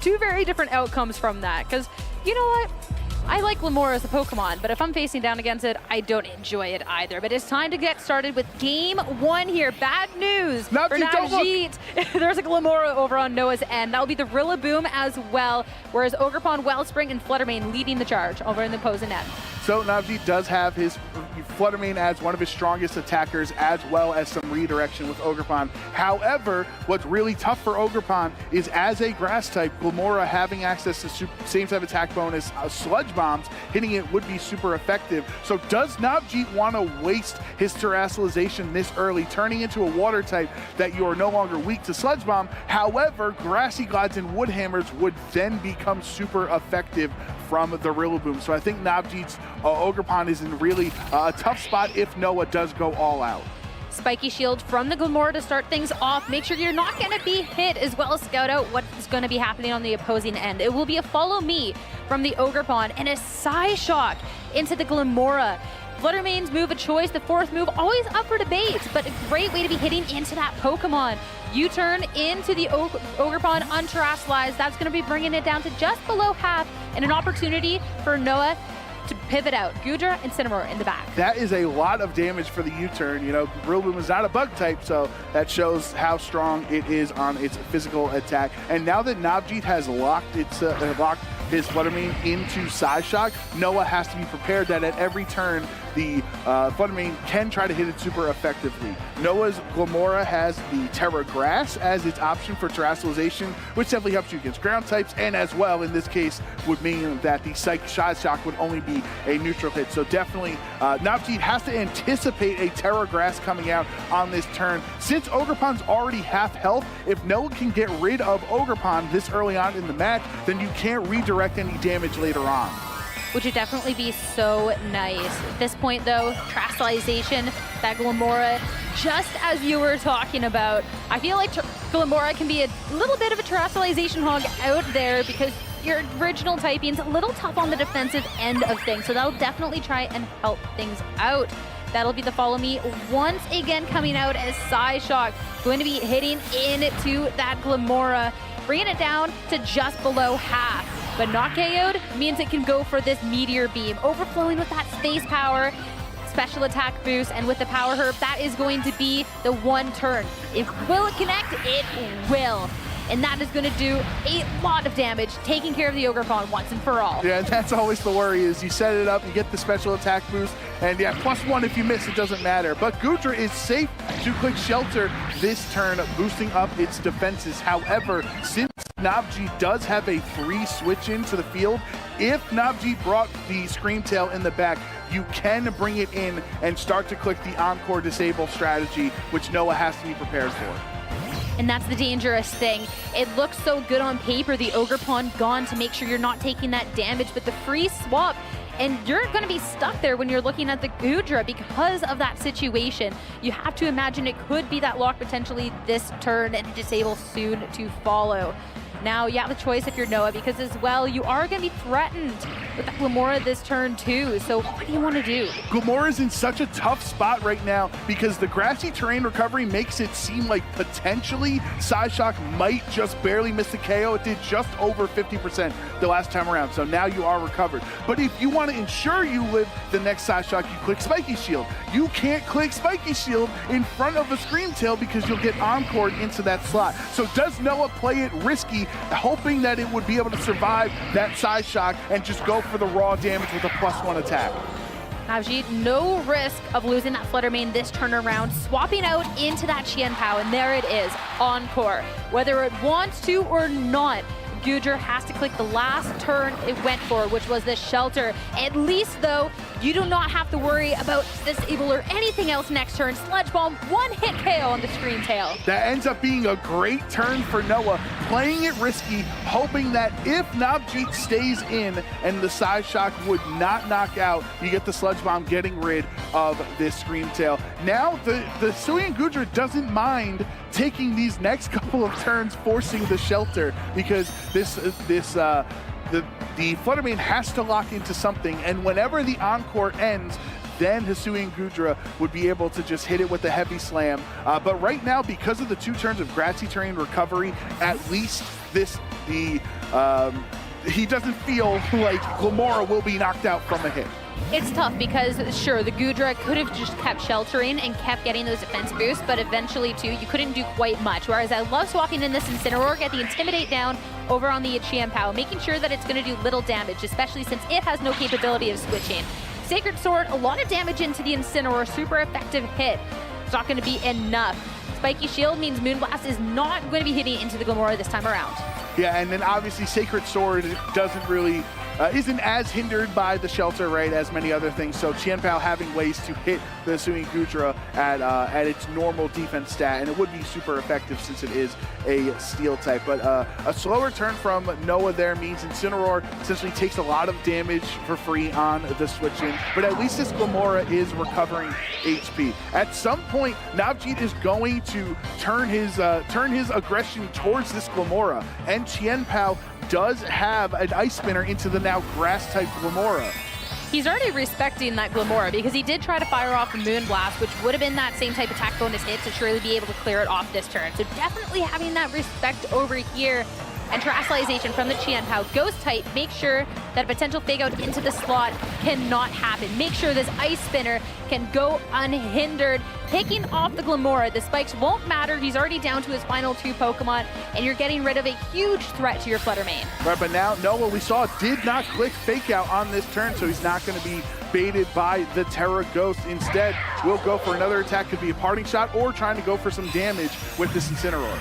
two very different outcomes from that. Because, you know what? I like Glamora as a Pokemon, but if I'm facing down against it, I don't enjoy it either. But it's time to get started with game one here. Bad news for Navjit. There's a Glamora over on Noah's end. That'll be the Rillaboom as well, whereas Ogerpon, Wellspring, and Fluttermane leading the charge over in the opposing end. So Navjit does have his Fluttermane as one of his strongest attackers, as well as some redirection with Ogerpon. However, what's really tough for Ogerpon is, as a grass type, Glamora having access to same type attack bonus, Sludge Bombs, hitting it would be super effective. So does Navjit want to waste his Terastallization this early, turning into a water type that you are no longer weak to Sludge Bomb? However, Grassy Glides and Wood Hammers would then become super effective from the Rillaboom. So I think Navjit's Ogerpon is in really a tough spot if Noah does go all out. Spiky Shield from the Glamora to start things off. Make sure you're not going to be hit, as well as scout out what's going to be happening on the opposing end. It will be a Follow Me from the Ogerpon and a Psyshock into the Glamora. Fluttermane's move of choice, the fourth move, always up for debate, but a great way to be hitting into that Pokemon. U-turn into the Ogerpon unterastallized. That's going to be bringing it down to just below half, and an opportunity for Noah to pivot out. Goodra and Cinnamoroar in the back. That is a lot of damage for the U-turn. You know, Rillaboom is not a bug type, so that shows how strong it is on its physical attack. And now that Navjit has locked his Fluttermane into Psyshock, Noah has to be prepared that at every turn, the Fluttermane can try to hit it super effectively. Noah's Glamora has the Terra Grass as its option for Terastallization, which definitely helps you against ground types, and as well, in this case, would mean that the Psyshock would only be a neutral hit. So definitely, Navjit has to anticipate a Terra Grass coming out on this turn. Since Ogerpon's already half health, if Noah can get rid of Ogerpon this early on in the match, then you can't redirect any damage later on. Which would definitely be so nice. At this point though, Terastallization, that Glamora, just as you were talking about, I feel like Glamora can be a little bit of a Terastallization hog out there because your original typing's a little tough on the defensive end of things, so that'll definitely try and help things out. That'll be the Follow Me once again coming out as Psyshock, going to be hitting into that Glamora, bringing it down to just below half. But not KO'd means it can go for this Meteor Beam, overflowing with that space power, special attack boost, and with the Power Herb, that is going to be the one turn. Will it connect? It will. And that is going to do a lot of damage, taking care of the Ogerpon once and for all. Yeah, that's always the worry, is you set it up, you get the special attack boost, and yeah, +1 if you miss, it doesn't matter. But Goodra is safe to click Shelter this turn, boosting up its defenses. However, since Navjit does have a free switch into the field, if Navjit brought the Screamtail in the back, you can bring it in and start to click the Encore Disable strategy, which Noah has to be prepared for. And that's the dangerous thing. It looks so good on paper, the Ogerpon gone to make sure you're not taking that damage, but the free swap, and you're going to be stuck there when you're looking at the Goodra because of that situation. You have to imagine it could be that lock potentially this turn and Disable soon to follow. Now you have a choice if you're Noah, because as well, you are going to be threatened with the Glamora this turn too. So what do you want to do? Glamora's in such a tough spot right now because the grassy terrain recovery makes it seem like potentially Psyshock might just barely miss the KO. It did just over 50% the last time around, so now you are recovered. But if you want to ensure you live the next Psyshock, you click Spiky Shield. You can't click Spiky Shield in front of a Screamtail because you'll get encored into that slot. So does Noah play it risky, hoping that it would be able to survive that Psyshock and just go for the raw damage with a +1 attack? Navjit, no risk of losing that Fluttermane this turn around, swapping out into that Qianpao, and there it is, Encore. Whether it wants to or not, Goodra has to click the last turn it went for, which was the Shelter. At least, though, you do not have to worry about Disable or anything else next turn. Sludge Bomb, one-hit KO on the Screamtail. That ends up being a great turn for Noah, playing it risky, hoping that if Navjit stays in and the Psyshock would not knock out, you get the Sludge Bomb getting rid of this Screamtail. Now, the Suian Goodra doesn't mind taking these next couple of turns, forcing the Shelter, because the Fluttermane has to lock into something, and whenever the Encore ends, then Hisui and Gudra would be able to just hit it with the heavy slam. But right now, because of the 2 turns of grassy terrain recovery, at least he doesn't feel like Glamora will be knocked out from a hit. It's tough because, sure, the Gudra could have just kept sheltering and kept getting those defense boosts, but eventually, too, you couldn't do quite much. Whereas I love swapping in this Incineroar, get the Intimidate down over on the Qianpao, making sure that it's going to do little damage, especially since it has no capability of switching. Sacred Sword, a lot of damage into the Incineroar, super effective hit. It's not going to be enough. Spiky Shield means Moonblast is not going to be hitting into the Glamora this time around. Yeah, and then obviously Sacred Sword doesn't really, isn't as hindered by the shelter, right, as many other things. So Qianpao having ways to hit the Hisui and Gudra at its normal defense stat, and it would be super effective since it is a steel type. But a slower turn from Noah there means Incineroar essentially takes a lot of damage for free on the switch in, but at least this Glamora is recovering HP. At some point, Navjit is going to turn his aggression towards this Glamora, and Qianpao does have an Ice Spinner into the now grass-type Glamora. He's already respecting that Glamora because he did try to fire off the Moonblast, which would have been that same type attack bonus hit to surely be able to clear it off this turn. So definitely having that respect over here. And Terrestrialization from the Qianpao. Ghost type, make sure that a potential fake out into the slot cannot happen. Make sure this Ice Spinner can go unhindered. Picking off the Glamora, the spikes won't matter. He's already down to his final 2 Pokemon, and you're getting rid of a huge threat to your Flutter Mane. Right, but now Noah, we saw, did not click fake out on this turn, so he's not going to be baited by the Terra Ghost. Instead, we'll go for another attack, could be a parting shot, or trying to go for some damage with this Incineroar.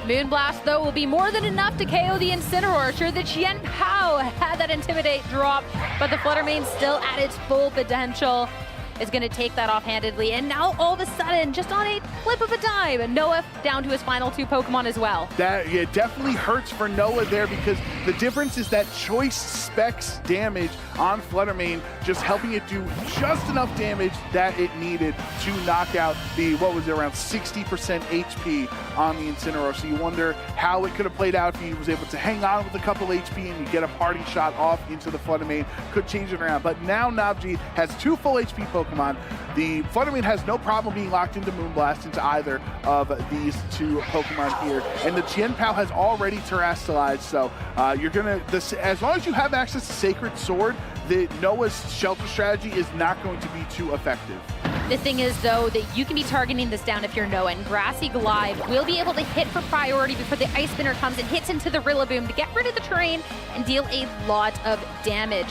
Moonblast, though, will be more than enough to KO the Incineroar. Sure, the Qianpao had that Intimidate drop, but the Flutter Mane still at its full potential. Is going to take that offhandedly, and now all of a sudden, just on a flip of a dime, Noah down to his final 2 Pokemon as well. That definitely hurts for Noah there, because the difference is that choice specs damage on Flutter Mane, just helping it do just enough damage that it needed to knock out the, what was it, around 60% HP on the Incineroar. So you wonder how it could have played out if he was able to hang on with a couple HP and you get a parting shot off into the Flutter Mane, could change it around. But now Navjit has 2 full HP Pokemon. The Flutter Mane has no problem being locked into Moonblast into either of these 2 Pokemon here. And the Qianpao has already terrestrialized, so you're gonna, as long as you have access to Sacred Sword, Noah's shelter strategy is not going to be too effective. The thing is, though, that you can be targeting this down if you're Noah, and Grassy Glide will be able to hit for priority before the Ice Spinner comes and hits into the Rillaboom to get rid of the terrain and deal a lot of damage.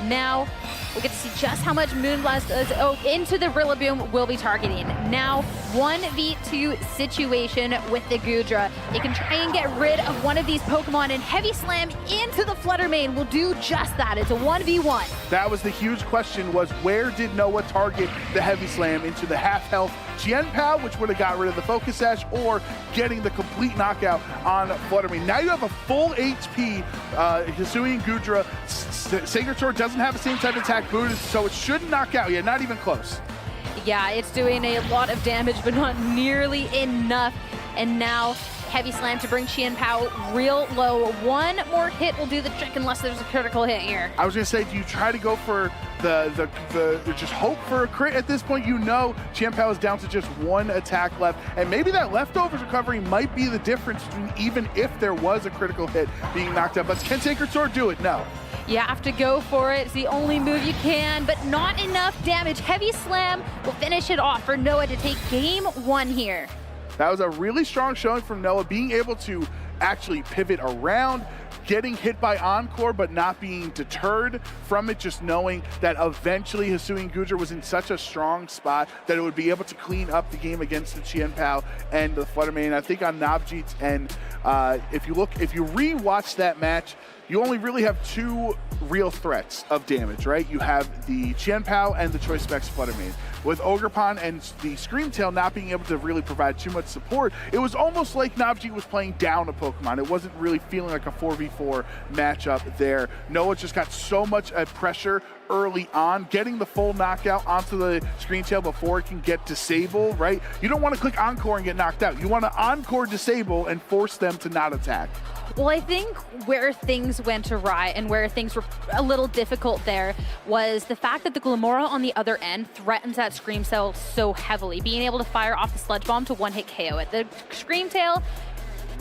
Now, we'll get to see just how much Moonblast does. Oh, into the Rillaboom will be targeting. Now, 1v2 situation with the Gudra. It can try and get rid of one of these Pokemon, and Heavy Slam into the Flutter Mane will do just that. It's a 1v1. That was the huge question, was where did Noah target the Heavy Slam? Into the half-health Qianpao, which would have got rid of the Focus Sash, or getting the complete knockout on Flutter Mane. Now you have a full HP Hisui and Gudra. Sacred Sword doesn't have the same type of attack boost, so it shouldn't knock out. Yeah, not even close. Yeah, it's doing a lot of damage, but not nearly enough. And now, Heavy Slam to bring Qianpao real low. One more hit will do the trick unless there's a critical hit here. I was going to say, do you try to go for the just hope for a crit at this point? You know Qianpao is down to just 1 attack left, and maybe that leftovers recovery might be the difference between even if there was a critical hit being knocked out. But can Sacred Sword do it? No. You have to go for it. It's the only move you can, but not enough damage. Heavy Slam will finish it off for Noah to take game 1 here. That was a really strong showing from Noah, being able to actually pivot around, getting hit by Encore, but not being deterred from it, just knowing that eventually Hisui and Gudra was in such a strong spot that it would be able to clean up the game against the Qianpao and the Flutter Mane. I think on Navjit's end, if you re-watch that match, you only really have 2 real threats of damage, right? You have the Qianpao and the Choice Specs Flutter Mane. With Ogerpon and the Screamtail not being able to really provide too much support, it was almost like Navjit was playing down a Pokemon. It wasn't really feeling like a 4v4 matchup there. Noah just got so much pressure early on, getting the full knockout onto the screen tail before it can get disable, right? You don't want to click encore and get knocked out. You want to encore disable and force them to not attack. Well, I think where things went awry and where things were a little difficult there was the fact that the Glamora on the other end threatens that Scream Tail so heavily, being able to fire off the Sludge Bomb to one-hit KO it. The Scream Tail,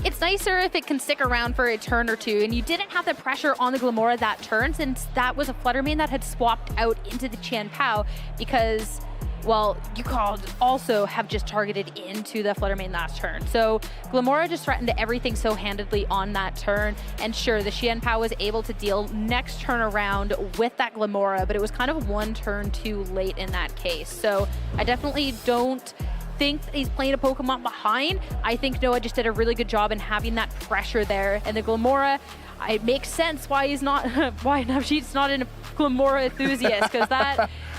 it's nicer if it can stick around for a turn or two, and you didn't have the pressure on the Glamora that turn since that was a Fluttermane that had swapped out into the Qian Pao because, well, you could also have just targeted into the Fluttermane last turn. So Glamora just threatened everything so handedly on that turn. And sure, the Qian Pao was able to deal next turn around with that Glamora, but it was kind of one turn too late in that case. So I definitely don't think that he's playing a Pokemon behind. I think Noah just did a really good job in having that pressure there. And the Glamora, it makes sense why he's not, why Navjit's not a Glamora enthusiast, because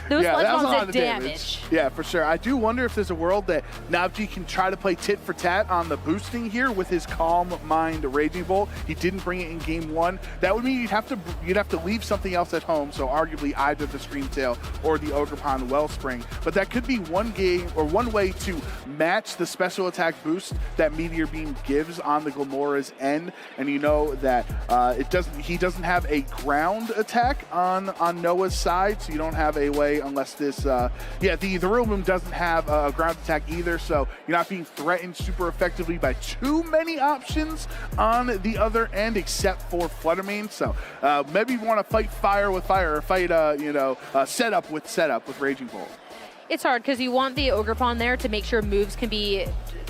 those Sludge Bombs did damage. Yeah, for sure. I do wonder if there's a world that Navjit can try to play tit for tat on the boosting here with his Calm Mind Raging Bolt. He didn't bring it in game one. That would mean you'd have to leave something else at home, so arguably either the Scream Tail or the Ogerpon Wellspring. But that could be one game or one way to match the special attack boost that Meteor Beam gives on the Glamora's end. And you know that he doesn't have a ground attack on Noah's side, so you don't have a way unless this, the Rillaboom doesn't have a ground attack either, so you're not being threatened super effectively by too many options on the other end except for Fluttermane. So maybe you want to fight fire with fire or fight, setup with Raging Bolt. It's hard because you want the Ogerpon there to make sure moves can be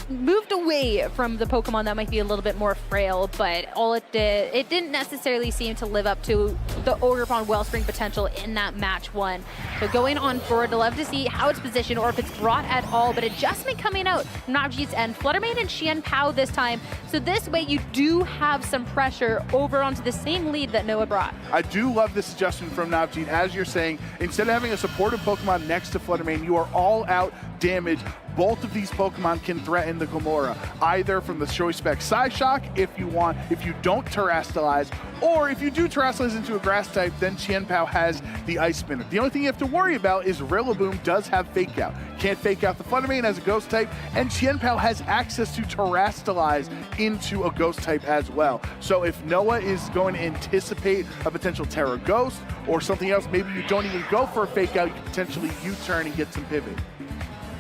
moved away from the Pokemon that might be a little bit more frail, but all it didn't necessarily seem to live up to the Ogerpon Wellspring potential in that match one. So going on forward, I'd love to see how it's positioned or if it's brought at all, but adjustment coming out from Navjit's end. Fluttermane and Qian Pao this time. So this way you do have some pressure over onto the same lead that Noah brought. I do love this adjustment from Navjit. As you're saying, instead of having a supportive Pokemon next to Fluttermane, you are all out damage. Both of these Pokemon can threaten the Glamora, either from the Choice Spec Psyshock if you don't Terrastallize, or if you do Terrastallize into a Grass type, then Qian Pao has the Ice Spinner. The only thing you have to worry about is Rillaboom does have Fake Out. Can't Fake Out the Fluttermane as a Ghost type, and Qian Pao has access to Terrastallize into a Ghost type as well. So if Noah is going to anticipate a potential Terra Ghost or something else, maybe you don't even go for a Fake Out, you can potentially U-turn and get some pivot.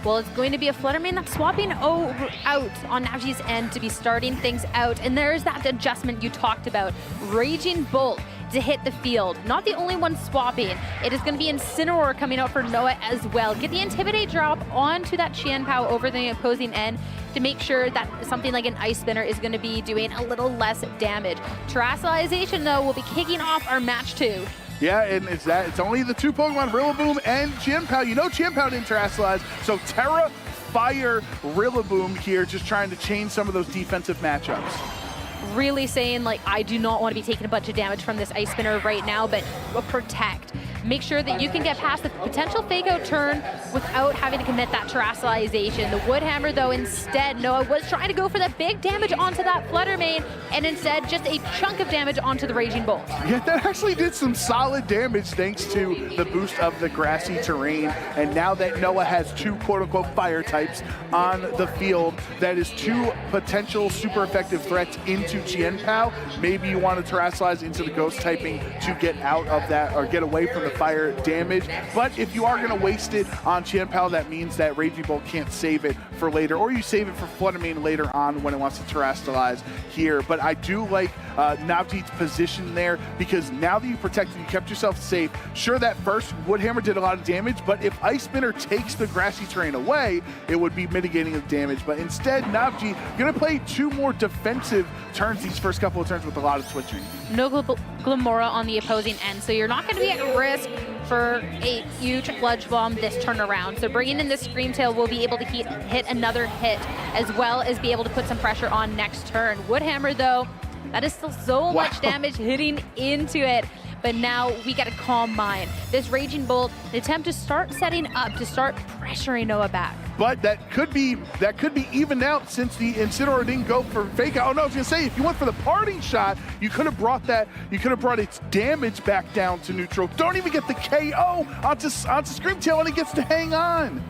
Well, it's going to be a Fluttermane that's swapping out on Navjit's end to be starting things out. And there's that adjustment you talked about. Raging Bolt to hit the field. Not the only one swapping. It is going to be Incineroar coming out for Noah as well. Get the Intimidate drop onto that Qian Pao over the opposing end to make sure that something like an Ice Spinner is going to be doing a little less damage. Terrasalization, though, will be kicking off our match 2. Yeah, and it's only the two Pokemon, Rillaboom and Qian Pao. You know Qian Pao didn't Terrastallize, so Terra, Fire, Rillaboom here, just trying to change some of those defensive matchups. Really saying, like, I do not want to be taking a bunch of damage from this Ice Spinner right now, but protect. Make sure that you can get past the potential fake-out turn without having to commit that Terrasalization. The Woodhammer, though, instead, Noah was trying to go for the big damage onto that Fluttermane, and instead just a chunk of damage onto the Raging Bolt. Yeah, that actually did some solid damage thanks to the boost of the grassy terrain. And now that Noah has two quote-unquote fire types on the field, that is two potential super effective threats into Qian Pao. Maybe you want to Terrasalize into the ghost typing to get out of that or get away from the fire damage. But if you are going to waste it on Qian Pao, that means that Raging Bolt can't save it for later, or you save it for Fluttermane later on when it wants to Terrastallize here. But I do like Navjit's position there, because now that you protected, you kept yourself safe. Sure, that first Woodhammer did a lot of damage, but if Ice Spinner takes the grassy terrain away, it would be mitigating the damage. But instead, Navjit going to play two more defensive turns these first couple of turns with a lot of switching. No Glamora on the opposing end, so you're not going to be at risk for a huge Sludge Bomb this turn around. So bringing in this Scream Tail will be able to hit another hit, as well as be able to put some pressure on next turn. Woodhammer, though, That is still so much damage hitting into it. But now we get a Calm Mind. This Raging Bolt, an attempt to start setting up, to start pressuring Noah back. But that could be evened out since the Incineroar didn't go for fake out. Oh no, I was gonna say, if you went for the parting shot, you could have brought its damage back down to neutral. Don't even get the KO onto Screamtail, and he gets to hang on.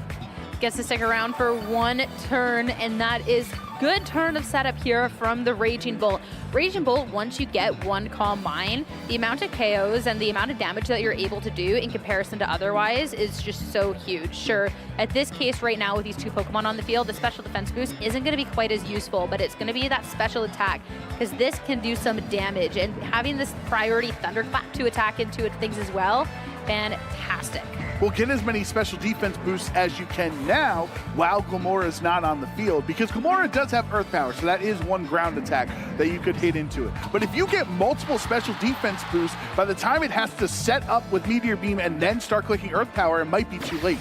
Gets to stick around for one turn, and that is good turn of setup here from the Raging Bolt. Raging Bolt, once you get one Calm Mind, the amount of KOs and the amount of damage that you're able to do in comparison to otherwise is just so huge. Sure, at this case right now with these two Pokemon on the field, the special defense boost isn't going to be quite as useful, but it's going to be that special attack because this can do some damage, and having this priority Thunderclap to attack into things as well, fantastic. Well, get as many special defense boosts as you can now while Glimmora is not on the field, because Glimmora does have Earth Power, so that is one ground attack that you could hit into it. But if you get multiple special defense boosts, by the time it has to set up with Meteor Beam and then start clicking Earth Power, it might be too late.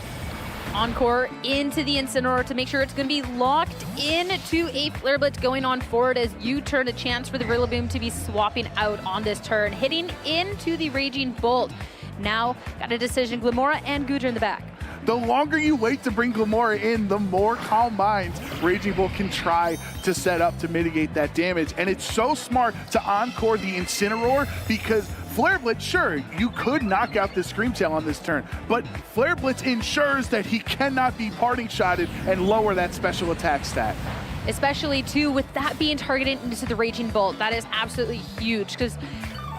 Encore into the Incineroar to make sure it's going to be locked into a Flare Blitz going on forward as U-turn, a chance for the Rillaboom to be swapping out on this turn, hitting into the Raging Bolt. Now, got a decision, Glimmora and Goodra in the back. The longer you wait to bring Glimmora in, the more Calm Minds Raging Bolt can try to set up to mitigate that damage. And it's so smart to Encore the Incineroar, because Flare Blitz, sure, you could knock out this Screamtail on this turn, but Flare Blitz ensures that he cannot be parting shotted and lower that special attack stat. Especially, too, with that being targeted into the Raging Bolt. That is absolutely huge, because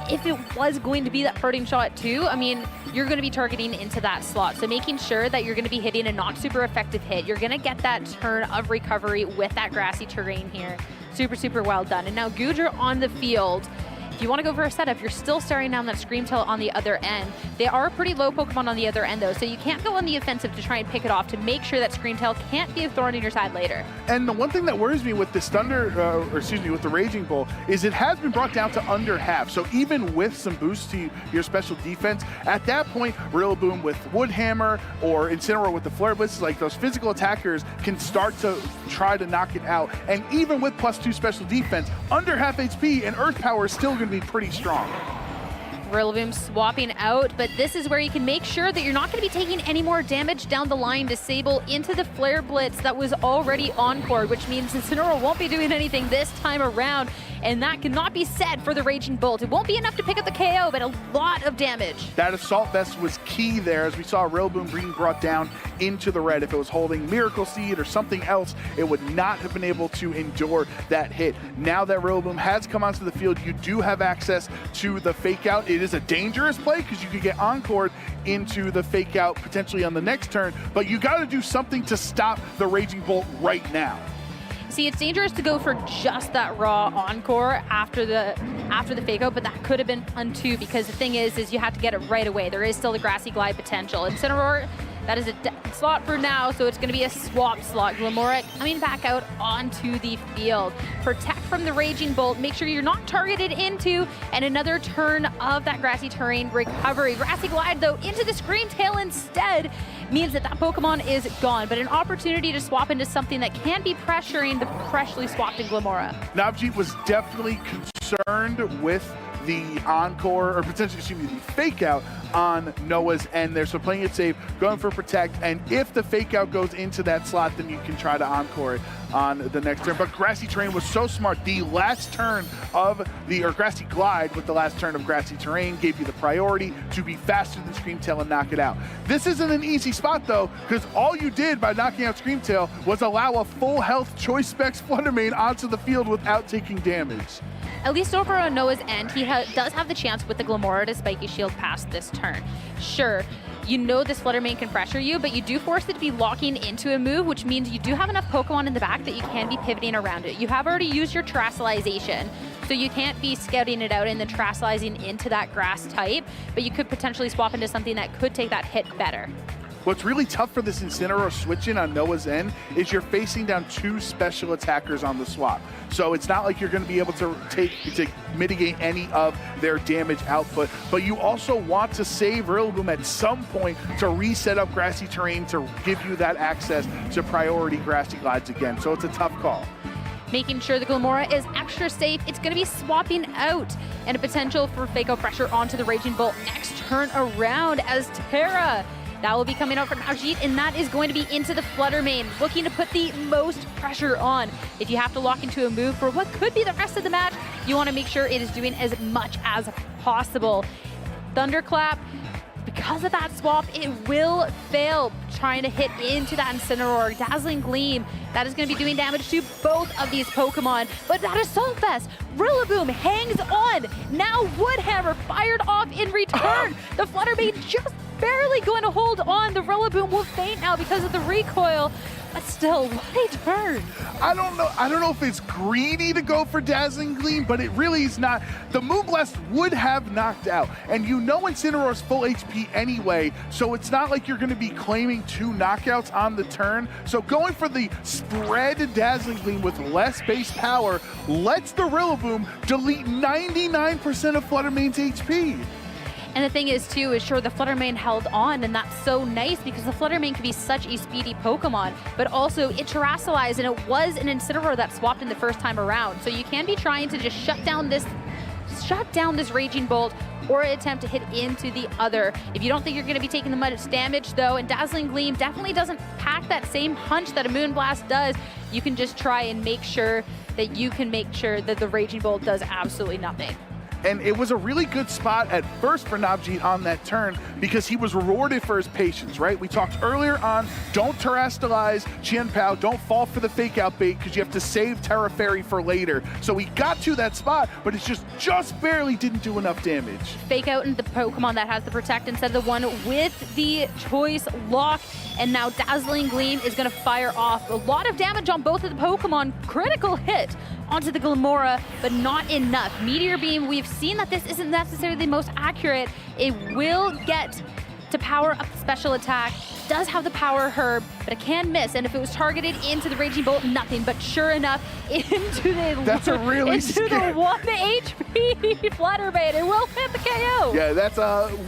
if it was going to be that parting shot too, I mean, you're going to be targeting into that slot. So making sure that you're going to be hitting a not super effective hit. You're going to get that turn of recovery with that grassy terrain here. Super, super well done. And now Goodra on the field. If you want to go for a setup, you're still staring down that Screamtail on the other end. They are pretty low Pokemon on the other end, though, so you can't go on the offensive to try and pick it off to make sure that Screamtail can't be a thorn in your side later. And the one thing that worries me with this with the Raging Bolt, is it has been brought down to under half. So even with some boosts to your special defense, at that point, Rillaboom with Wood Hammer or Incineroar with the Flare Blitz, like those physical attackers can start to try to knock it out. And even with +2 special defense, under half HP and Earth Power is still going to be pretty strong. Rillaboom swapping out, but this is where you can make sure that you're not going to be taking any more damage down the line. Disable into the Flare Blitz that was already Encored, which means Incineroar won't be doing anything this time around, and that cannot be said for the Raging Bolt. It won't be enough to pick up the KO, but a lot of damage. That Assault Vest was key there, as we saw Rillaboom being brought down into the red. If it was holding Miracle Seed or something else, it would not have been able to endure that hit. Now that Rillaboom has come onto the field, you do have access to the Fake Out. It is a dangerous play because you could get Encored into the Fake Out potentially on the next turn, but you got to do something to stop the Raging Bolt right now. See, it's dangerous to go for just that raw Encore after the Fake Out, but that could have been fun too, because the thing is you have to get it right away. There is still the Grassy Glide potential. Incineroar, that is a slot for now, so it's going to be a swap slot. Glimmora coming back out onto the field. Protect from the Raging Bolt. Make sure you're not targeted into, and another turn of that Grassy Terrain recovery. Grassy Glide, though, into the Screamtail instead means that Pokemon is gone, but an opportunity to swap into something that can be pressuring the freshly swapped in Glimmora. Navjit was definitely concerned with the Encore, or potentially, excuse me, the Fake Out on Noah's end there. So playing it safe, going for Protect, and if the Fake Out goes into that slot, then you can try to Encore it on the next turn. But Grassy Terrain was so smart. The last turn of or Grassy Glide with the last turn of Grassy Terrain gave you the priority to be faster than Screamtail and knock it out. This isn't an easy spot though, because all you did by knocking out Screamtail was allow a full health Choice Specs Flutter Mane onto the field without taking damage. At least over on Noah's end, he does have the chance with the Glimmora to Spiky Shield past this turn. Sure, you know this Flutter Mane can pressure you, but you do force it to be locking into a move, which means you do have enough Pokemon in the back that you can be pivoting around it. You have already used your Terastallization, so you can't be scouting it out and then Terastallizing into that grass type, but you could potentially swap into something that could take that hit better. What's really tough for this Incineroar switch-in on Noah's end is you're facing down 2 special attackers on the swap. So it's not like you're going to be able to mitigate any of their damage output, but you also want to save Rillaboom at some point to reset up Grassy Terrain to give you that access to priority Grassy Glides again. So it's a tough call. making sure the Glamora is extra safe. It's going to be swapping out, and a potential for Fake Out pressure onto the Raging Bolt next turn around as Terra. That will be coming out from Navjit, and that is going to be into the Flutter Mane, looking to put the most pressure on. If you have to lock into a move for what could be the rest of the match, you want to make sure it is doing as much as possible. Thunderclap, because of that swap, it will fail trying to hit into that Incineroar. Dazzling Gleam, that is going to be doing damage to both of these Pokemon. But that Assault Vest, Rillaboom hangs on. Now Woodhammer fired off in return. The Flutter Mane just barely going to hold on. The Rillaboom will faint now because of the recoil. But still, what a turn. I don't know if it's greedy to go for Dazzling Gleam, but it really is not. The Moonblast would have knocked out. And you know Incineroar's full HP anyway, so it's not like you're going to be claiming 2 knockouts on the turn. So going for the spread Dazzling Gleam with less base power lets the Rillaboom delete 99% of Flutter Mane's HP. And the thing is, too, is sure the Flutter Mane held on, and that's so nice because the Flutter Mane can be such a speedy Pokemon, but also it terrestrialized, and it was an Incineroar that swapped in the first time around. So you can be trying to just shut down this Raging Bolt or attempt to hit into the other. If you don't think you're going to be taking the much damage, though, and Dazzling Gleam definitely doesn't pack that same punch that a Moonblast does, you can just try and make sure that the Raging Bolt does absolutely nothing. And it was a really good spot at first for Navjit on that turn because he was rewarded for his patience, right? We talked earlier on, don't terrestrialize Chien-Pao, don't fall for the Fake Out bait because you have to save Terra Fairy for later. So he got to that spot, but it's just barely didn't do enough damage. Fake Out into the Pokemon that has the Protect instead of the one with the Choice Lock. And now Dazzling Gleam is going to fire off a lot of damage on both of the Pokemon. Critical hit onto the Glamora, but not enough. Meteor Beam, we've seen that this isn't necessarily the most accurate. It will get to power up the special attack. Does have the Power Herb, but it can miss. And if it was targeted into the Raging Bolt, nothing. But sure enough, into the 1 HP Flutter Mane. It will hit the KO. Yeah, that's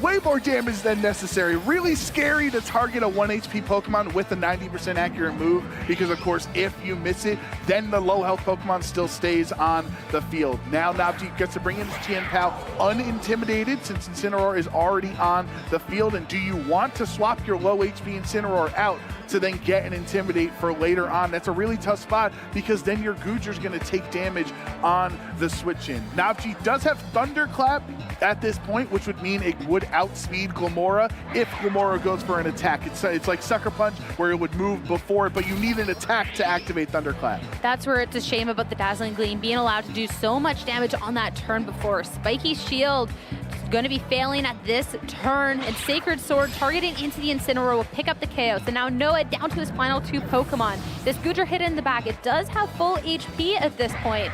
way more damage than necessary. Really scary to target a 1 HP Pokemon with a 90% accurate move because, of course, if you miss it, then the low health Pokemon still stays on the field. Now Navjit gets to bring in his Chien-Pao unintimidated since Incineroar is already on the field. And do you want to swap your low HP Incineroar out to then get an Intimidate for later on? That's a really tough spot because then your Gujar's going to take damage on the switch-in. Navjit does have Thunderclap at this point, which would mean it would outspeed Glamora if Glamora goes for an attack. It's like Sucker Punch where it would move before it, but you need an attack to activate Thunderclap. That's where it's a shame about the Dazzling Gleam being allowed to do so much damage on that turn before. Spiky Shield going to be failing at this turn, and Sacred Sword targeting into the Incineroar will pick up the KO. So now Noah down to his final 2 Pokemon. This Gujar hit in the back. It does have full HP at this point,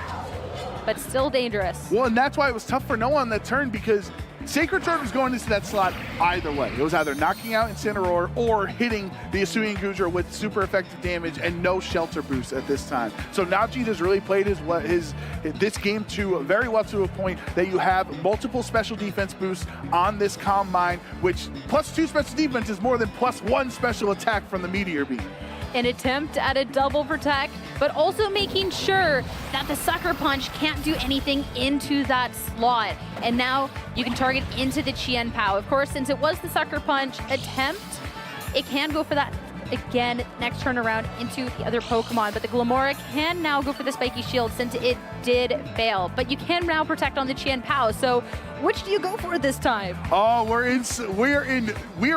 but still dangerous. Well, and that's why it was tough for Noah on that turn because Sacred Sword was going into that slot either way. It was either knocking out Incineroar or hitting the Hisuian Gujar with super effective damage and no shelter boost at this time. So Navjit has really played this game very well to a point that you have multiple special defense boosts on this Calm Mind, which +2 special defense is more than +1 special attack from the Meteor Beam. An attempt at a double protect, but also making sure that the Sucker Punch can't do anything into that slot. And now you can target into the Chien-Pao. Of course, since it was the Sucker Punch attempt, it can go for that again next turn around into the other Pokemon, but the Glamora can now go for the Spiky Shield since it did fail. But you can now protect on the Chien-Pao, so which do you go for this time? Oh, we're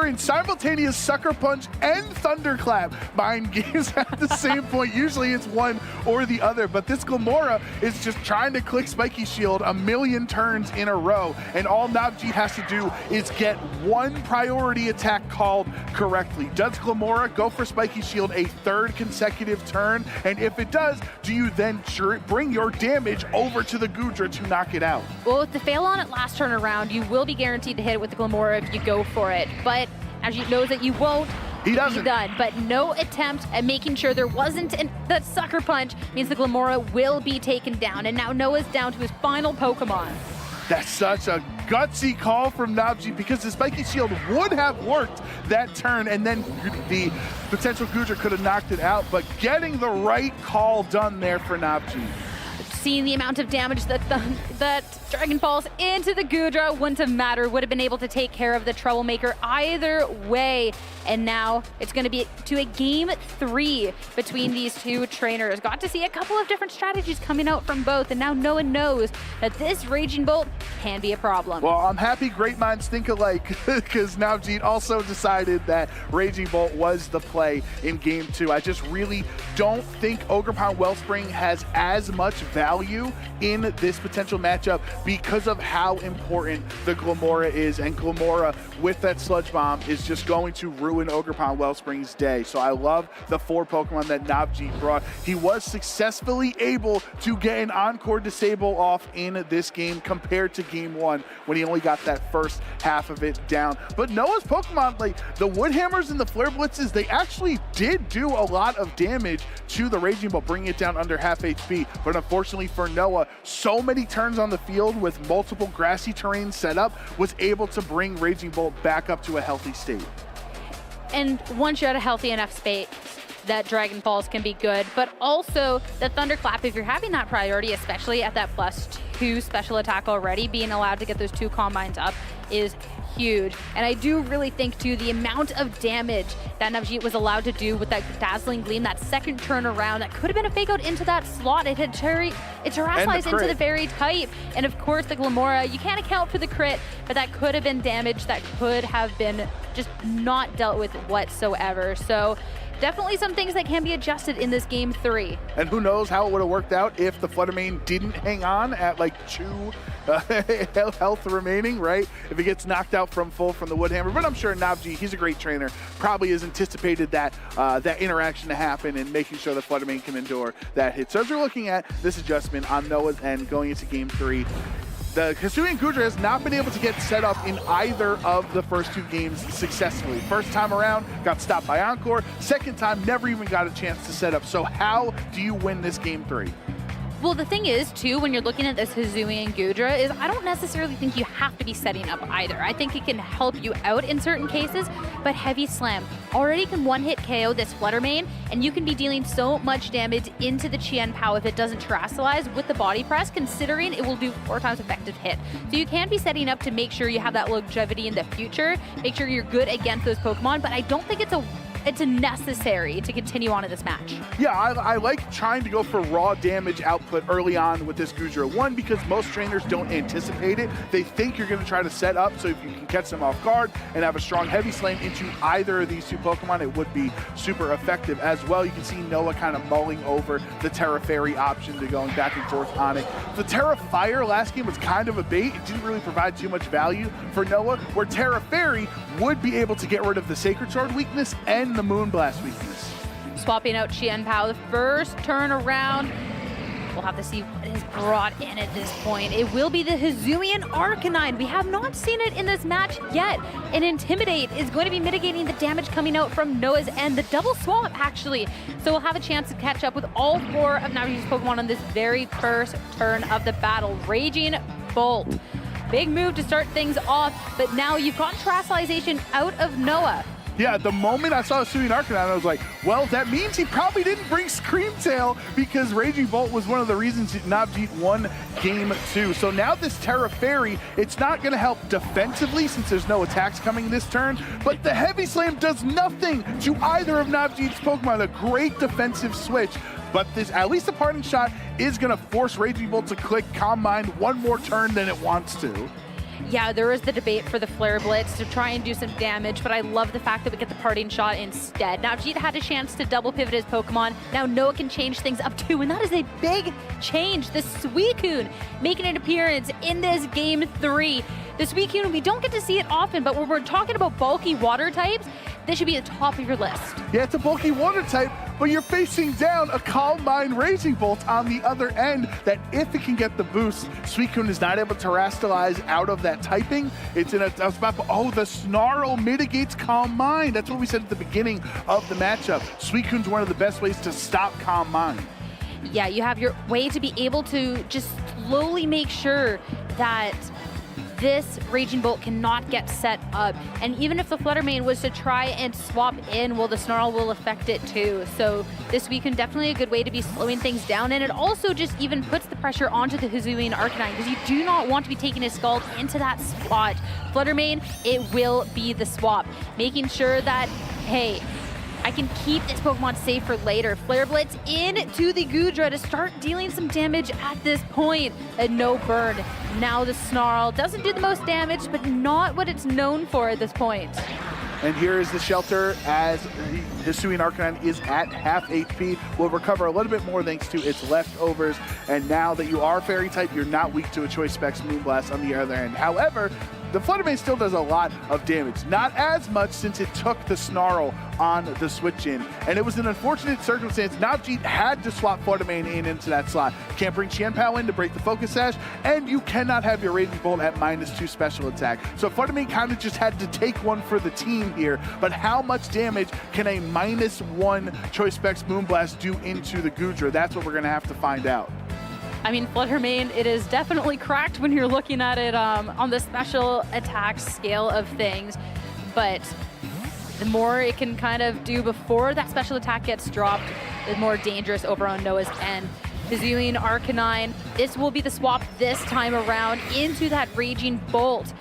in simultaneous Sucker Punch and Thunderclap mind games at the same point. Usually it's one or the other, but this Glamora is just trying to click Spiky Shield a million turns in a row, and all Navjit has to do is get one priority attack called correctly. Does Glamora go for Spiky Shield a 3rd consecutive turn? And if it does, do you then bring your damage over to the Gujar to knock it out? Well, with the fail on it last turn around, you will be guaranteed to hit it with the Glamora if you go for it. But as you knows that you won't, he doesn't. Be done. But no attempt at making sure there wasn't that Sucker Punch means the Glamora will be taken down. And now Noah's down to his final Pokemon. That's such a gutsy call from Navjit because the spiky shield would have worked that turn, and then the potential Gudra could have knocked it out, but getting the right call done there for Navjit. Seeing the amount of damage that Dragon falls into the Gudra wouldn't have mattered, would have been able to take care of the Troublemaker either way. And now it's going to be to a game 3 between these two trainers. Got to see a couple of different strategies coming out from both, and now Noah knows that this Raging Bolt can be a problem. Well, I'm happy great minds think alike because Navjit also decided that Raging Bolt was the play in game 2. I just really don't think Ogerpon Wellspring has as much value in this potential matchup because of how important the Glamora is, and Glamora with that Sludge Bomb is just going to ruin Ogerpon Wellspring's day. So I love the 4 Pokemon that Navjit brought. He was successfully able to get an Encore Disable off in this game compared to game 1 when he only got that first half of it down. But Noah's Pokemon, like the Woodhammers and the Flare Blitzes, they actually did do a lot of damage to the Raging Bolt, bringing it down under half HP. But unfortunately for Noah, so many turns on the field with multiple grassy terrain set up was able to bring Raging Bolt back up to a healthy state. And once you're at a healthy enough space, that Dragon Falls can be good, but also the Thunderclap, if you're having that priority, especially at that +2 special attack already, being allowed to get those 2 Combines up is huge. And I do really think too, the amount of damage that Navjit was allowed to do with that Dazzling Gleam, that second turn around, that could have been a fake out into that slot. It had terrestrialized into the very type. And of course the Glamora, you can't account for the crit, but that could have been damage that could have been just not dealt with whatsoever. So definitely some things that can be adjusted in this game 3. And who knows how it would have worked out if the Fluttermane didn't hang on at like 2 health remaining, right? If he gets knocked out from full from the Woodhammer. But I'm sure Navjit, he's a great trainer, probably has anticipated that that interaction to happen and making sure the Fluttermane can endure that hit. So as we're looking at this adjustment on Noah's end going into game 3, the Hisuian Gudra has not been able to get set up in either of the first 2 games successfully. First time around, got stopped by Encore. Second time, never even got a chance to set up. So how do you win this game 3? Well, the thing is, too, when you're looking at this Hisuian Gudra, is I don't necessarily think you have to be setting up either. I think it can help you out in certain cases, but Heavy Slam already can one-hit KO this Fluttermane, and you can be dealing so much damage into the Chien Pao if it doesn't terrestrialize with the Body Press, considering it will do 4 times effective hit. So you can be setting up to make sure you have that longevity in the future, make sure you're good against those Pokemon, but I don't think it's a necessary to continue on in this match. Yeah, I like trying to go for raw damage output early on with this Gudra. One, because most trainers don't anticipate it. They think you're going to try to set up, so if you can catch them off guard and have a strong Heavy Slam into either of these 2 Pokemon, it would be super effective as well. You can see Noah kind of mulling over the Terra Fairy option to going back and forth on it. The Terra Fire last game was kind of a bait. It didn't really provide too much value for Noah, where Terra Fairy would be able to get rid of the Sacred Sword weakness and the Moonblast weakness. Swapping out Chien Pao, the first turn around. We'll have to see what is brought in at this point. It will be the Hisuian Arcanine. We have not seen it in this match yet. And Intimidate is going to be mitigating the damage coming out from Noah's end. The double swap, actually. So we'll have a chance to catch up with all 4 of Navjit's Pokemon on this very first turn of the battle. Raging Bolt. Big move to start things off, but now you've got Terrestrialization out of Noah. Yeah, the moment I saw Hisuian Arcanine, I was like, well, that means he probably didn't bring Screamtail because Raging Bolt was one of the reasons Navjit won game 2. So now this Terra Fairy, it's not going to help defensively since there's no attacks coming this turn, but the Heavy Slam does nothing to either of Navjit's Pokemon. A great defensive switch. But this, at least the Parting Shot is going to force Raging Bolt to click Calm Mind one more turn than it wants to. Yeah, there is the debate for the Flare Blitz to try and do some damage, but I love the fact that we get the Parting Shot instead. Now, Navjit had a chance to double pivot his Pokemon. Now Noah can change things up too, and that is a big change. The Suicune making an appearance in this game 3. The Suicune, we don't get to see it often, but when we're talking about bulky water types, this should be at the top of your list. Yeah, it's a bulky water type, but you're facing down a Calm Mind Raging Bolt on the other end that if it can get the boost, Suicune is not able to terrestrialize out of that typing. It's in a spot, oh, the Snarl mitigates Calm Mind. That's what we said at the beginning of the matchup. Suicune's one of the best ways to stop Calm Mind. Yeah, you have your way to be able to just slowly make sure that this Raging Bolt cannot get set up. And even if the Flutter Mane was to try and swap in, well, the Snarl will affect it too. So this Suicune definitely a good way to be slowing things down. And it also just even puts the pressure onto the Hisuian Arcanine because you do not want to be taking his Scald into that spot. Flutter Mane, it will be the swap. Making sure that, hey, I can keep this Pokemon safe for later. Flare Blitz into the Goodra to start dealing some damage at this point. And no burn. Now the Snarl doesn't do the most damage, but not what it's known for at this point. And here is the Shelter as Hisuian Arcanine is at half HP. Will recover a little bit more thanks to its leftovers. And now that you are Fairy type, you're not weak to a Choice Specs Moonblast on the other end. However, the Flutter Mane still does a lot of damage. Not as much since it took the Snarl on the switch in. And it was an unfortunate circumstance. Navjit had to swap Flutter Mane into that slot. Can't bring Qianpao in to break the Focus Sash, and you cannot have your Raging Bolt at -2 special attack. So Flutter Mane kind of just had to take one for the team here. But how much damage can a -1 Choice Specs Moonblast do into the Goodra? That's what we're going to have to find out. I mean, Flutter Mane, it is definitely cracked when you're looking at it on the special attack scale of things, but the more it can kind of do before that special attack gets dropped, the more dangerous over on Noah's end. Hisuian Arcanine, this will be the swap this time around into that Raging Bolt.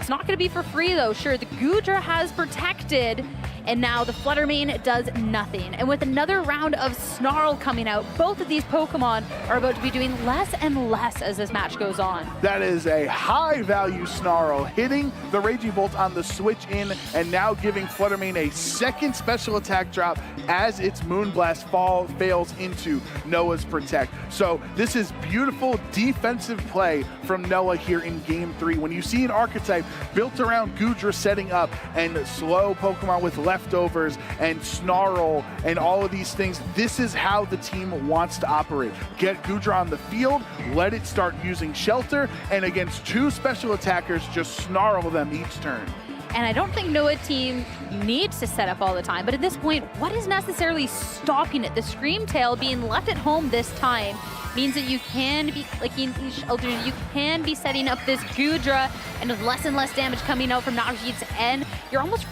It's not going to be for free though. Sure, the Goodra has protected, and now the Flutter Mane does nothing. And with another round of Snarl coming out, both of these Pokemon are about to be doing less and less as this match goes on. That is a high-value Snarl, hitting the Raging Bolt on the switch in, and now giving Flutter Mane a second special attack drop as its Moonblast fails into Noah's Protect. So this is beautiful defensive play from Noah here in Game 3. When you see an archetype built around Goodra setting up and slow Pokemon with leftovers and Snarl and all of these things, this is how the team wants to operate. Get Goodra on the field, let it start using Shelter, and against two special attackers, just Snarl them each turn. And I don't think Noah team needs to set up all the time, but at this point, what is necessarily stopping it? The Scream Tail being left at home this time means that you can be clicking these shelters, you can be setting up this Goodra, and with less and less damage coming out from Navjit's end, you're almost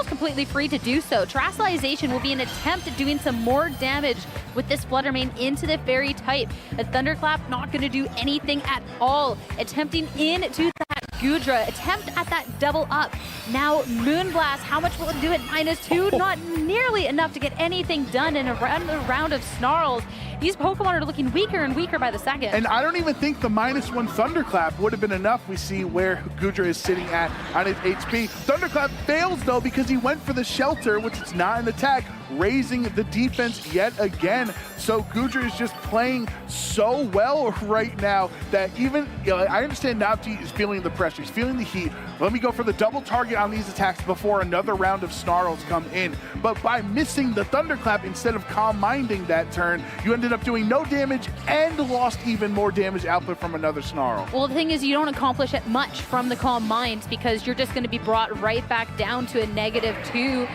completely free to do so. Terastallization will be an attempt at doing some more damage with this Flutter Mane into the Fairy type. A Thunderclap not going to do anything at all. Attempting into that Goodra, attempt at that double up. Now Moonblast, how much will it do at -2? Not nearly enough to get anything done in a round of Snarls. These Pokemon are looking weaker and weaker by the second. And I don't even think the -1 Thunderclap would have been enough. We see where Goodra is sitting at on his HP. Thunderclap fails though because he went for the Shelter, which is not an attack, raising the defense yet again. So Goodra is just playing so well right now that even, I understand Navjit is feeling the pressure, he's feeling the heat. Let me go for the double target on these attacks before another round of Snarls come in. But by missing the Thunderclap instead of Calm Minding that turn, you ended up doing no damage and lost even more damage output from another Snarl. Well, the thing is, you don't accomplish it much from the Calm Mind because you're just going to be brought right back down to a -2.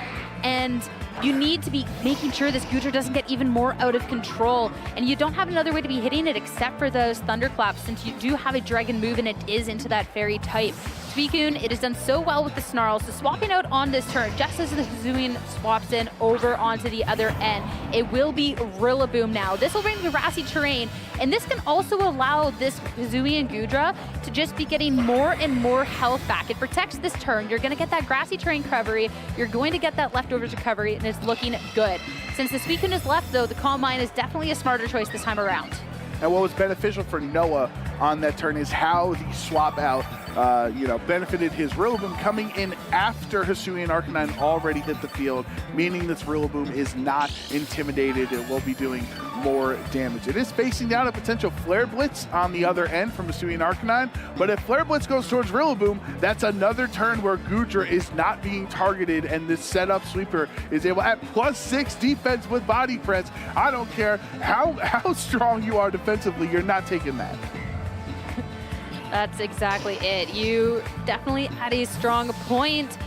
And you need to be making sure this Goodra doesn't get even more out of control. And you don't have another way to be hitting it except for those Thunderclaps, since you do have a Dragon move and it is into that Fairy type. Suicune, it has done so well with the Snarl, so swapping out on this turn, just as the Hisuian swaps in over onto the other end, it will be Rillaboom now. This will bring the grassy terrain, and this can also allow this Hisuian Goodra to just be getting more and more health back. It protects this turn. You're going to get that grassy terrain recovery, you're going to get that leftovers recovery, and it's looking good. Since the Suicune is left, though, the Calm Mind is definitely a smarter choice this time around. And what was beneficial for Noah on that turn is how the swap out benefited his Rillaboom coming in after Hisuian Arcanine already hit the field, meaning this Rillaboom is not intimidated. It will be doing more damage. It is facing down a potential Flare Blitz on the other end from Hisuian Arcanine, but if Flare Blitz goes towards Rillaboom, that's another turn where Goodra is not being targeted, and this setup sweeper is able at +6 defense with body press. I don't care how strong you are defensively, you're not taking that. That's exactly it. You definitely had a strong point,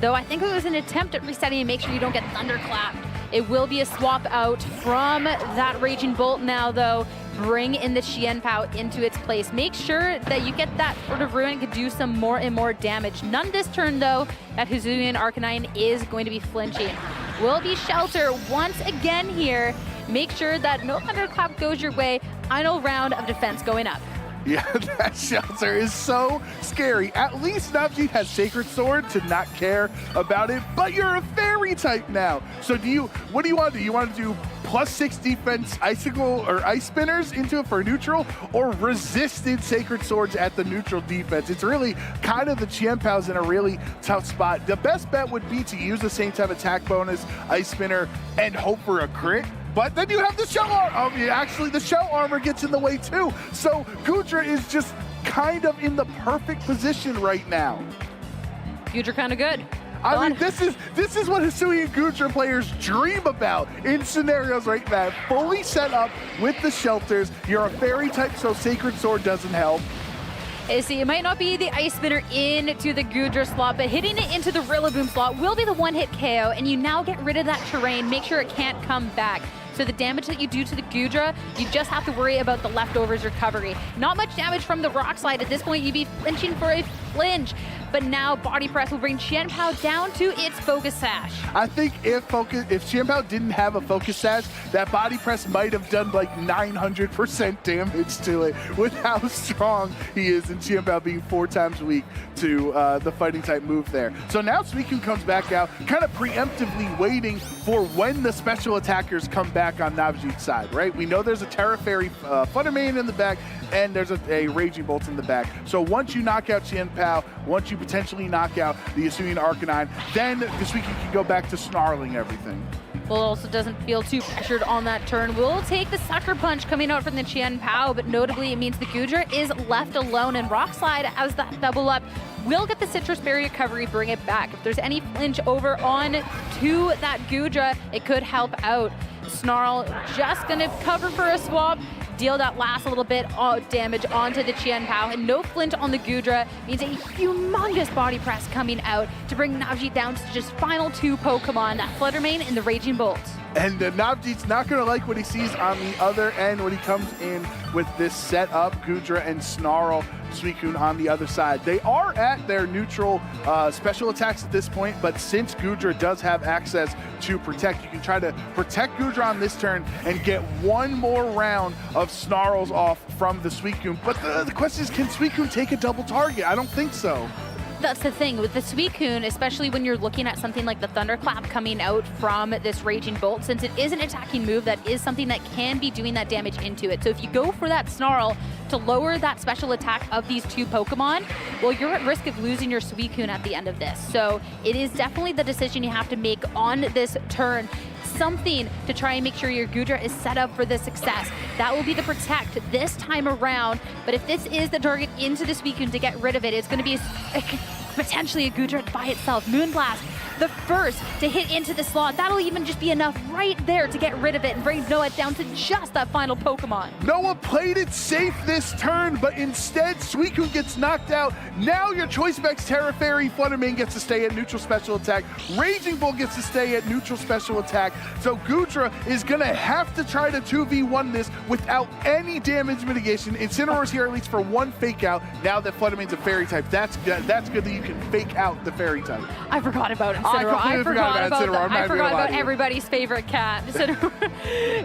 though I think it was an attempt at resetting and make sure you don't get Thunderclapped. It will be a swap out from that Raging Bolt now, though. bring in the Qianpao into its place. Make sure that you get that sort of ruin, could do some more and more damage. None this turn, though. That Hisuian Arcanine is going to be flinching. Will be Shelter once again here. Make sure that no Thunderclap goes your way. Final round of defense going up. Yeah, that Shelter is so scary. At least Navjit has Sacred Sword to not care about it, but you're a fairy type now. So what do you want to do? You want to do +6 defense Icicle or Ice Spinners into it for neutral, or resisted Sacred Swords at the neutral defense? It's really kind of the Qianpao's in a really tough spot. The best bet would be to use the same type of attack bonus, Ice Spinner, and hope for a crit. But then you have the shell armor. Actually, the shell armor gets in the way too. So Goodra is just kind of in the perfect position right now. Goodra kind of good. I mean, this is what Hisuian Goodra players dream about in scenarios like that. Fully set up with the shelters. You're a fairy type, so Sacred Sword doesn't help. See, it might not be the Ice Spinner into the Goodra slot, but hitting it into the Rillaboom slot will be the one-hit KO, and you now get rid of that terrain. Make sure it can't come back. So the damage that you do to the Goodra, you just have to worry about the leftovers recovery. Not much damage from the Rock Slide. At this point, you'd be flinching for a flinch. But now Body Press will bring Qianpao down to its Focus Sash. I think if Qianpao didn't have a Focus Sash, that Body Press might have done like 900% damage to it with how strong he is, and Qianpao being 4 times weak to the fighting type move there. So now Suicune comes back out, kind of preemptively waiting for when the special attackers come back on Navjit's side, right? We know there's a Terra Fairy Flutter Mane in the back, and there's a Raging Bolt in the back. So once you knock out Qianpao, once you potentially knock out the Hisuian Arcanine, then this week you can go back to snarling everything. Well, it also doesn't feel too pressured on that turn. We'll take the Sucker Punch coming out from the Qianpao, but notably it means the Goodra is left alone, and Rock Slide, as that double up, will get the Citrus Berry recovery, bring it back. If there's any flinch over on to that Goodra, it could help out. Snarl just gonna cover for a swap, deal that last little bit of damage onto the Qianpao, and no flint on the Goodra means a humongous Body Press coming out to bring Navjit down to just final 2 Pokemon, that Flutter Mane and the Raging Bolt. And Navjit's not going to like what he sees on the other end when he comes in with this setup, Goodra and Snarl Suicune on the other side. They are at their neutral special attacks at this point, but since Goodra does have access to Protect, you can try to protect Goodra on this turn and get one more round of Snarls off from the Suicune. But the question is, can Suicune take a double target? I don't think so. That's the thing with the Suicune, especially when you're looking at something like the Thunderclap coming out from this Raging Bolt, since it is an attacking move, that is something that can be doing that damage into it. So if you go for that Snarl to lower that special attack of these 2 Pokemon, well, you're at risk of losing your Suicune at the end of this. So it is definitely the decision you have to make on this turn. Something to try and make sure your Goodra is set up for the success. That will be the Protect this time around, but if this is the target into the Suicune to get rid of it, it's going to be potentially a Goodra by itself. Moonblast, the first to hit into the slot. That'll even just be enough right there to get rid of it and bring Noah down to just that final Pokemon. Noah played it safe this turn, but instead Suicune gets knocked out. Now your Choice Specs Terra Fairy Flutter Mane gets to stay at neutral special attack. Raging Bull gets to stay at neutral special attack. So Goodra is gonna have to try to 2v1 this without any damage mitigation. Incineroar's here at least for one fake out. Now that Flutter Mane's a fairy type, that's good that you can fake out the fairy type. I forgot about Incineroar. I forgot about everybody's favorite cat.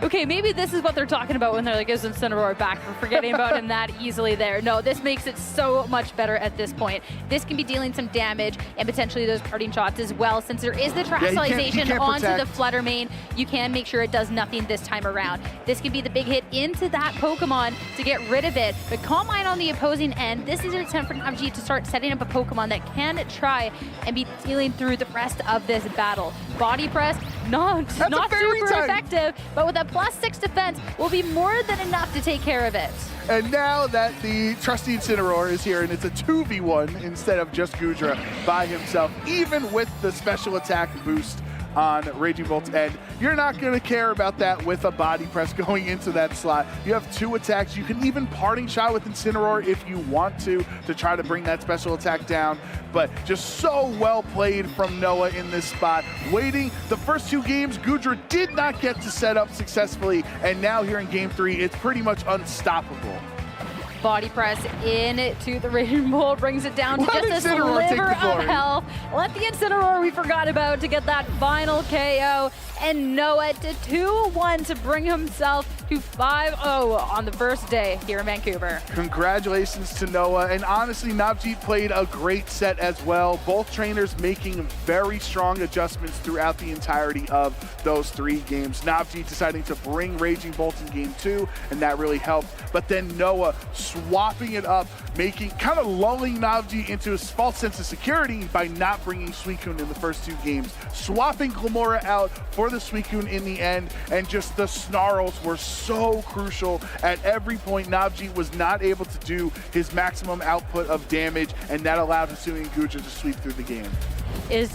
Okay, maybe this is what they're talking about when they're like, is Incineroar back? We're forgetting about him that easily there. No, this makes it so much better at this point. This can be dealing some damage and potentially those parting shots as well. Since there is the Terastallization onto the Flutter Mane, you can make sure it does nothing this time around. This can be the big hit into that Pokemon to get rid of it. But Calm Mind on the opposing end, this is your attempt for Navjit to start setting up a Pokemon that can try and be dealing through the rest of this battle. Body Press, not super effective, but with a +6 defense will be more than enough to take care of it. And now that the trusty Incineroar is here and it's a 2v1 instead of just Goodra by himself, even with the special attack boost on Raging Bolt's end. You're not going to care about that with a body press going into that slot. You have 2 attacks. You can even parting shot with Incineroar if you want to try to bring that special attack down. But just so well played from Noah in this spot. Waiting the first 2 games, Goodra did not get to set up successfully, and now here in game 3, it's pretty much unstoppable. Body press into the Raging Bolt, brings it down to Let just a Incineroar take sliver the glory. of health. Let the Incineroar we forgot about to get that final KO. And Noah to 2-1 to bring himself to 5-0 on the first day here in Vancouver. Congratulations to Noah, and honestly, Navjit played a great set as well. Both trainers making very strong adjustments throughout the entirety of those 3 games. Navjit deciding to bring Raging Bolt in game 2, and that really helped. But then Noah swapping it up, kind of lulling Navjit into a false sense of security by not bringing Suicune in the first 2 games. Swapping Glamora out for the Suicune in the end, and just the snarls were so crucial. At every point, Navjit was not able to do his maximum output of damage, and that allowed Hisui and Guja to sweep through the game. Is